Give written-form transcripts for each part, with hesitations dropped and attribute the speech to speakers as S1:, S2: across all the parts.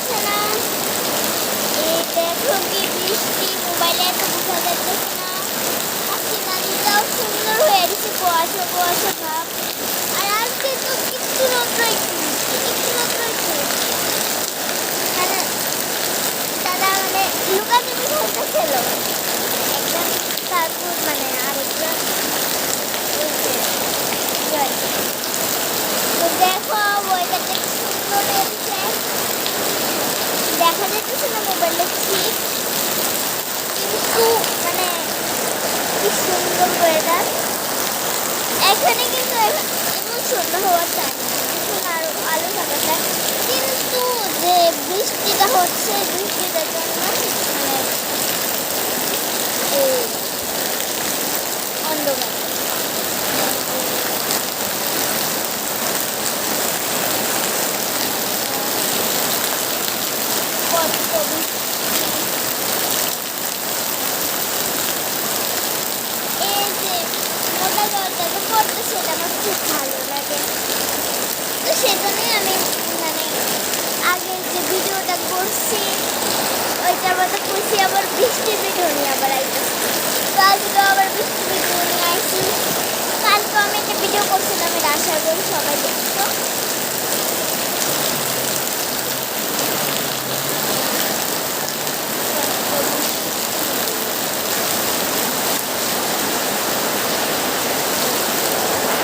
S1: যাচ্ছে না। এই দেখো কি বৃষ্টি, মোবাইলে এত বোঝা যাচ্ছে না। আর সিনারিটাও সুন্দর হয়ে গেছে, কুয়াশা কুয়াশা ভাব। আর আজকে তো একটু রৌদ্র, একটু বৃষ্টি, একটু রৌদ্র, একটু বৃষ্টি। মানে দাদা মানে লুকাচুপি খেলতেছিল একজন, তারপর মানে আরেকজন ওই যে তো দেখো ওয়েদারটা কি সুন্দর লেগেছে। দেখা যাচ্ছে না মোবাইলে ঠিক, কিন্তু মানে কি সুন্দর ওয়েদার এখানে। কিন্তু এমন সুন্দর হওয়ার চাই না, এখন আরো আলো থাকা চাই। কিন্তু যে বৃষ্টিটা হচ্ছে, বৃষ্টিটার জন্য মানে এই অন্ধকার এই যে মোটা জলটা তো পড়তে, সেটা আমার খুব ভালো লাগে। তো সেজন্যই আমি মানে আগের যে ভিডিওটা করছি ওইটার মতো করছি, আবার বৃষ্টির ভিডিও নিয়ে আবার আইতেছি। তো আজকে আবার বৃষ্টির ভিডিও নিয়ে আইছি। কালকে আমি একটা ভিডিও করছিলাম, এটা আশা করি সবাই দেখছো।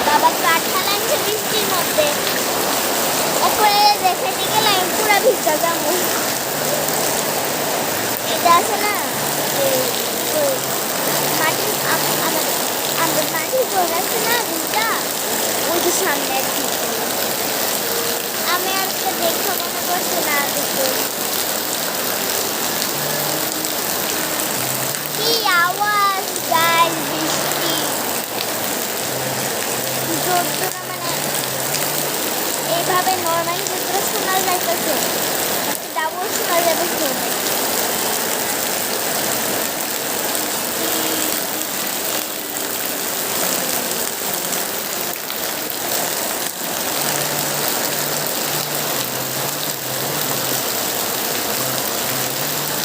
S1: বাবা কাঁঠাল আনছে বৃষ্টির মধ্যে, এরপরে দেখাতে গেলে আমি পুরা ভিজা যাবো। এটা আছে না মাটি, আমাদের মাটির ঘর আছে না দুইটা, ওই যে সামনে আর কি। আমি আর একটা দেখা মনে করছি না দেখতে কি আওয়াজ গাছ, বৃষ্টি যন্ত্রণা মানে এইভাবে নর্মালি যন্ত্রণা শোনা যাইতেছে, ডাবল শোনা যাবে।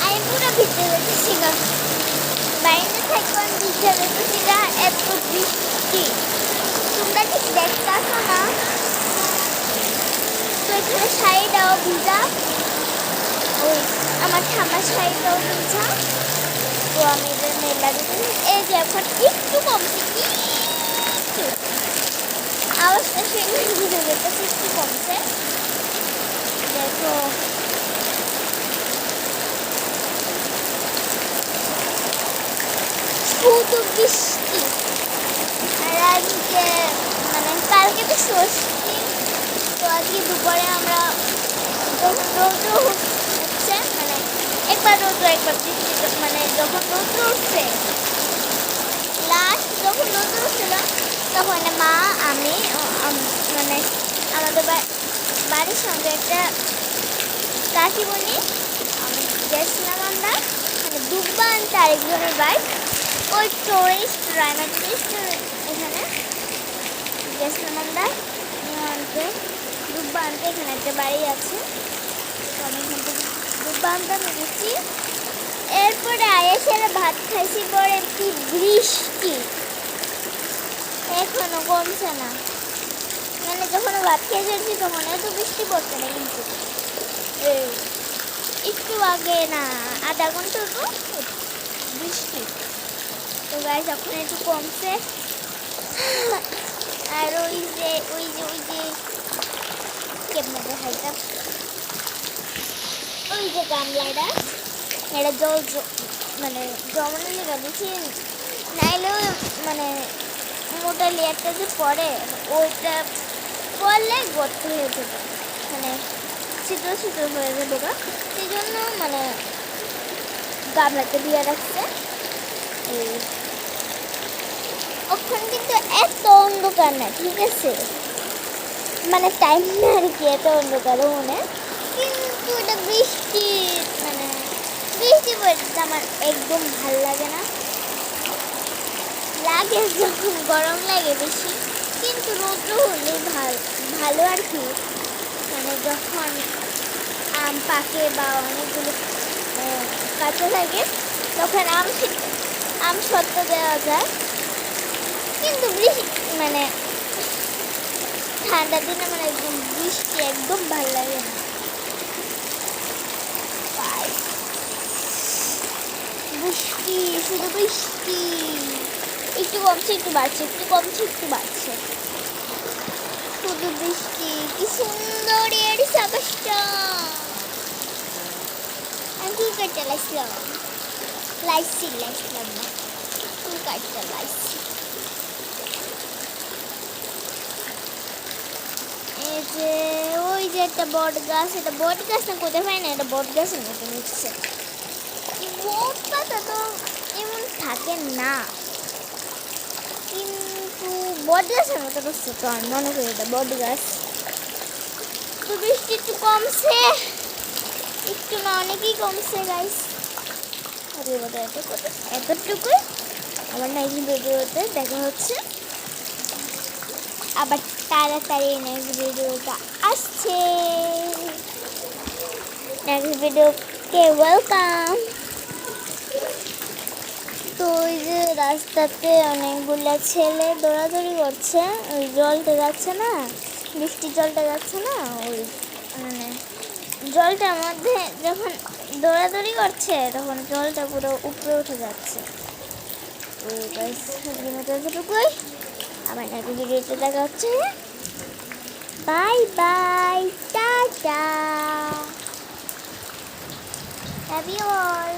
S1: আমি পুরো ভিজে যেতেছি না, বাইরে থাকবো আমি ভিজে যেতেছি না, এত বৃষ্টি তোমরা ঠিক দেখতেছো না। তো এখানে শাড়িটাও ভিজা, ওই আমার ঠাম্মার শাড়িটাও ভিজা। তো আমি এদের মেলা দিতে এই যে এখন একটু কমছে, একটু আওয়াজটা সেখানে ভিজে যেতেছে, একটু কমছে। দেখো শুধু বৃষ্টি। আর আজকে মানে কালকে তো ষষ্ঠী, তো আজকে দুপুরে আমরা যখন রৌদ্র হচ্ছে মানে একবার রৌদ্র একবার বৃষ্টি, মানে যখন রৌদ্র উঠছে লাস্ট, যখন রৌদ্র উঠছিল তখন মা আমি মানে আমাদের বাড়ির সঙ্গে একটা কাকিমণি আমি গেছিলাম আমরা মানে দুব্বা আনতে আরেকজনের বাইক, ওই টুরিস্ট রায়না টুরিস্ট এখানে গেছিলাম আমরা আনতে, দুব্বা আনতে। এখানে একটা বাড়ি আছে, তো আমি এখান থেকে দুব্বা আনতে গেছি। এরপরে আয়েসের ভাত খাইছি, পরে কি বৃষ্টি এখনো কমছে না। মানে যখন ভাত খেয়ে যাচ্ছি তখন এত বৃষ্টি পড়ছে না, কিন্তু একটু আগে না আধা ঘন্টা তো বৃষ্টি। তো গাইস এখন একটু কমছে। আর ওই যে কেমনে দেখাইতাম, ওই যে গামলাটা এটা জল মানে জমানো লেগে বেশি নাইলেও মানে মোটা লেয়ারটা যে পড়ে ওইটা পড়লে গর্ত হয়ে যাবে, মানে ছিদ্র ছিদ্র হয়ে যাবে গা, সেই জন্য মানে গামলাতে দিয়ে রাখছে। এই ওখান কিন্তু এত অন্ধকার না, ঠিক আছে, মানে টাইম না আর কি, এত অন্ধকার মনে, কিন্তু এটা বৃষ্টি মানে বৃষ্টি পড়তে আমার একদম ভালো লাগে না। লাগে যখন গরম লাগে বেশি, কিন্তু রৌদ্র হলে ভালো আর কি। মানে যখন আম পাকে বা অনেকগুলো কাঁচা থাকে তখন আম সত্ত্ব দেওয়া যায়। কিন্তু মানে ঠান্ডার দিনে আমার একদম বৃষ্টি একদম ভালো লাগে না। বৃষ্টি, শুধু বৃষ্টি, একটু কমছে একটু বাড়ছে, একটু কমছে একটু বাড়ছে, শুধু বৃষ্টি। কি সুন্দর এর আকাশটা। আমি ফুল কাটতে লাইছিলাম না, ফুল কাটতে লাইছি। এই যে ওই যে একটা বট গাছ, এটা বট গাছ না কোথায় পাই না, এটা বট গাছের মতো নিচ্ছে। বট পাতা তো এমন থাকে না, কিন্তু বট গাছের মতো করছে তো আমি মনে করি এটা বট গাছ। তো বৃষ্টি একটু কমছে, একটু না অনেকই কমছে গাইস। এতটুকুই। আমার নেক্সট ভিডিওতে দেখা হচ্ছে, আবার তাড়াতাড়ি নেক্সট ভিডিওটা আসছে। নেক্সট ভিডিওকে ওয়েলকাম। তো ওই যে রাস্তাতে অনেকগুলো ছেলে দৌড়াদৌড়ি করছে, ওই জলটা যাচ্ছে না, বৃষ্টির জলটা যাচ্ছে না, ওই মানে জলটার মধ্যে যখন দৌড়াদৌড়ি করছে তখন জলটা পুরো উপরে উঠে যাচ্ছে। তো এতটুকুই, আবার নেক্সট ভিডিওতে দেখা হচ্ছে। Bye bye, tata, love you all.